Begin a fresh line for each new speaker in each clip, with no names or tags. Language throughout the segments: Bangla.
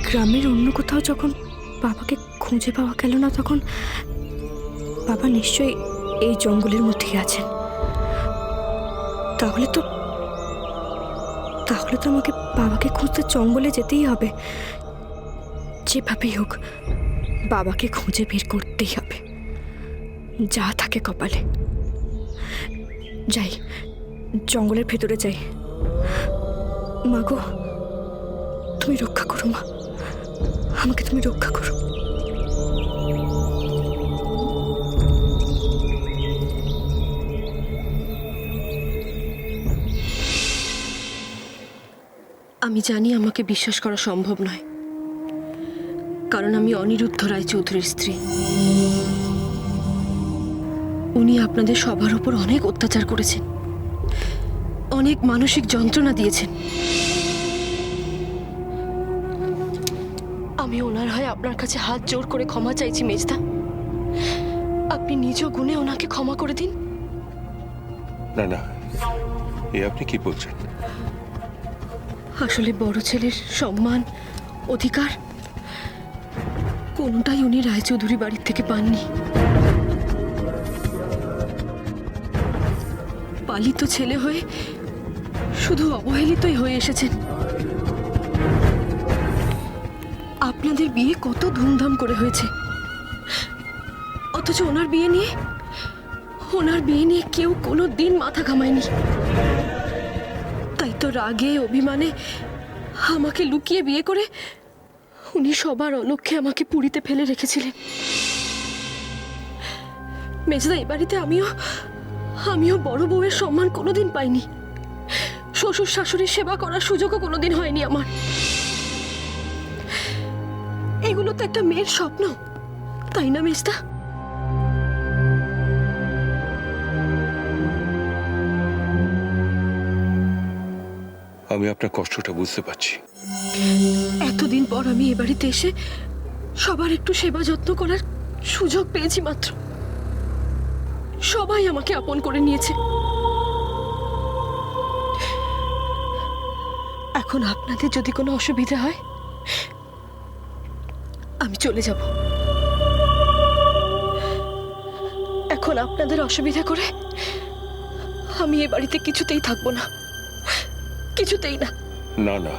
গ্রামের অন্য কোথাও যখন বাবাকে খুঁজে পাওয়া গেল না, তখন বাবা নিশ্চয়ই এই জঙ্গলের মধ্যেই আছেন। তাহলে তো আমাকে বাবাকে খুঁজতে জঙ্গলে যেতেই হবে। যেভাবেই হোক বাবাকে খুঁজে বের করতেই হবে, যা থাকে কপালে। যাই, জঙ্গলের ভেতরে যাই। মা গো, তুমি রক্ষা করো মা, আমাকে তুমি রক্ষা করো।
আমি জানি আমাকে বিশ্বাস করা সম্ভব নয়, কারণ আমি অনিরুদ্ধ রায়চৌধুরীর স্ত্রী। উনি আপনাদের সবার উপর অনেক অত্যাচার করেছেন, অনেক মানসিক যন্ত্রণা দিয়েছেন। আমি ওনার হয়ে আপনার কাছে হাত জোর করে ক্ষমা চাইছি মেজদা। আপনি নিজ গুণে ওনাকে ক্ষমা করে দিন।
না না, এ আপনি কি বলছেন?
আসলে বড় ছেলের সম্মান, অধিকার কোনটাই উনি রায়চৌধুরী বাড়ির থেকে পাননি। পালিত ছেলে হয়ে শুধু অবহেলিতই হয়ে এসেছেন। আপনাদের বিয়ে কত ধুমধাম করে হয়েছে, অথচ ওনার বিয়ে নিয়ে কেউ কোনো দিন মাথা ঘামায়নি। তাই তো রাগে অভিমানে আমাকে লুকিয়ে বিয়ে করে উনি সবার অলক্ষ্যে আমাকে পুরীতে ফেলে রেখেছিলেন। মেজদা, এই বাড়িতে আমিও বড় বউয়ের সম্মান কোনোদিন পাইনি। শ্বশুর শাশুড়ির সেবা করার সুযোগও কোনোদিন হয়নি আমার। এগুলো তো একটা মেয়ের স্বপ্ন, তাই না মেজদা?
আমি আপনার কষ্টটা বুঝতে পারছি।
এতদিন পর আমি এ বাড়িতে এসে সবার একটু সেবা যত্ন করার সুযোগ পেয়েছি মাত্র। সবাই আমাকে আপন করে নিয়েছে। এখন আপনাদের যদি কোনো অসুবিধা হয় আমি চলে যাব। এখন আপনাদের অসুবিধা করে আমি এ বাড়িতে কিছুতেই থাকবো না, কিছুতেই না।
না না,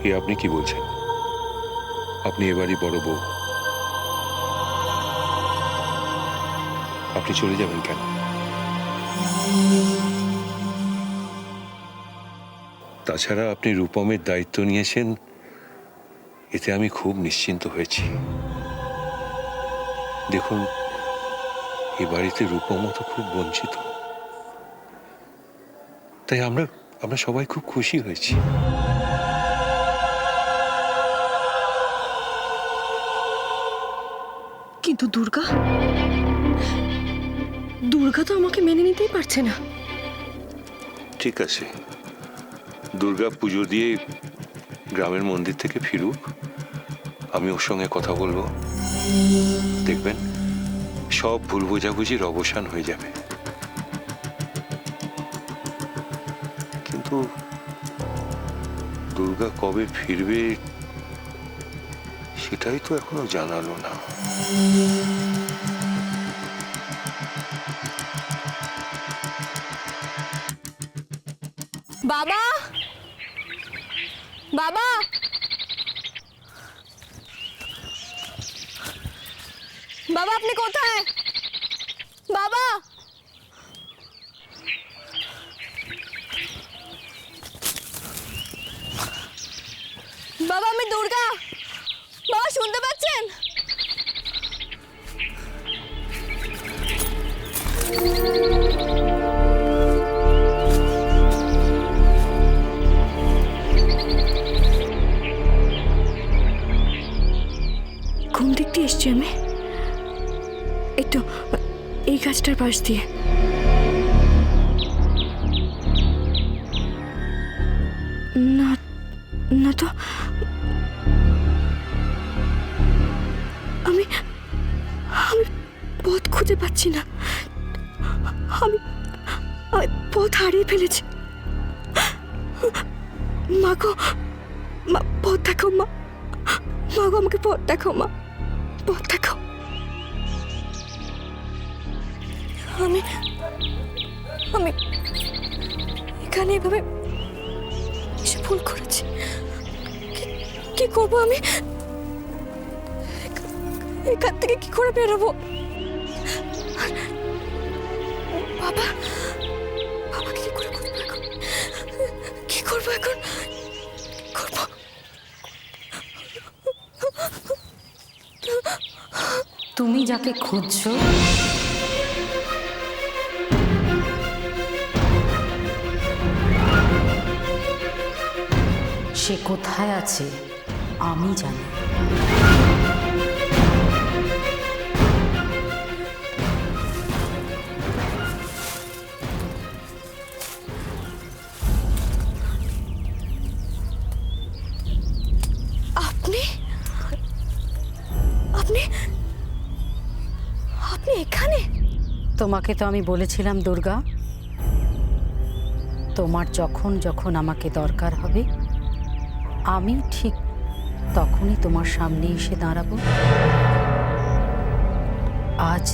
এ আপনি কি বলছেন? আপনি এবারই বড় বউ, আপনি চলে যাবেন কেন? তাছাড়া আপনি রূপমের দায়িত্ব নিয়েছেন, এতে আমি খুব নিশ্চিন্ত হয়েছি। দেখুন, এ বাড়িতে রূপমও তো খুব বঞ্চিত, তাই আমরা সবাই খুব খুশি হয়েছি।
কিন্তু দুর্গা তো আমাকে মেনে নিতেই পারছে না।
ঠিক আছে, দুর্গা পুজো দিয়ে গ্রামের মন্দির থেকে ফিরুক, আমি ওর সঙ্গে কথা বলবো। দেখবেন সব ভুল বোঝাবুঝির অবসান হয়ে যাবে। কিন্তু দুর্গা কবে ফিরবে সেটাই তো এখনো জানালো না।
বাবা, বাবা, বাবা আপনি কোথায়? বাবা, বাবা আমি দুর্গা। বাবা শুনতে পাচ্ছেন? কোন দিক দিয়ে এসছি আমি? এই তো, এই গাছটার পাশ দিয়ে। না না তো, আমি পথ খুঁজে পাচ্ছি না। আমি পথ হারিয়ে ফেলেছি। মা গো, মা পথ দেখো মা, মা গো, আমাকে পথ দেখাও মা, পথ দেখাও। আমি আমি এখানে এভাবে এসে ভুল করেছি। কি করবো আমি? এখান থেকে কি করে বেরোবো? বাবা, বাবাকে কি করে খুঁজবো এখন? কি করবো এখন? করবো
তুমি যাকে খুঁজছো সে কোথায় আছে আমি জানি।
আপনি আপনি আপনি এখানে?
তোমাকে তো আমি বলেছিলাম দুর্গা, তোমার যখন যখন আমাকে দরকার হবে আমি ঠিক তখনই তোমার সামনে এসে দাঁড়াবো। আজ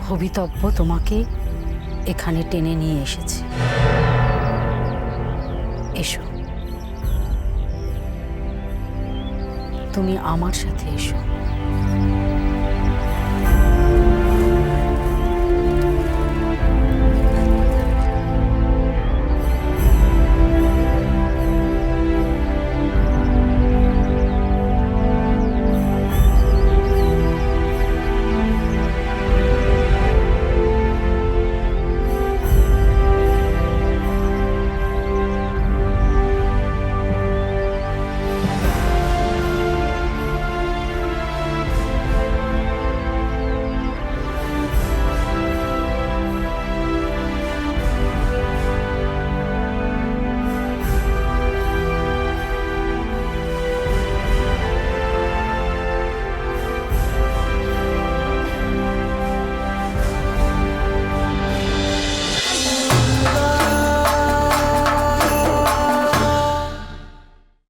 ভবিতব্য তোমাকে এখানে টেনে নিয়ে এসেছে। এসো, তুমি আমার সাথে এসো।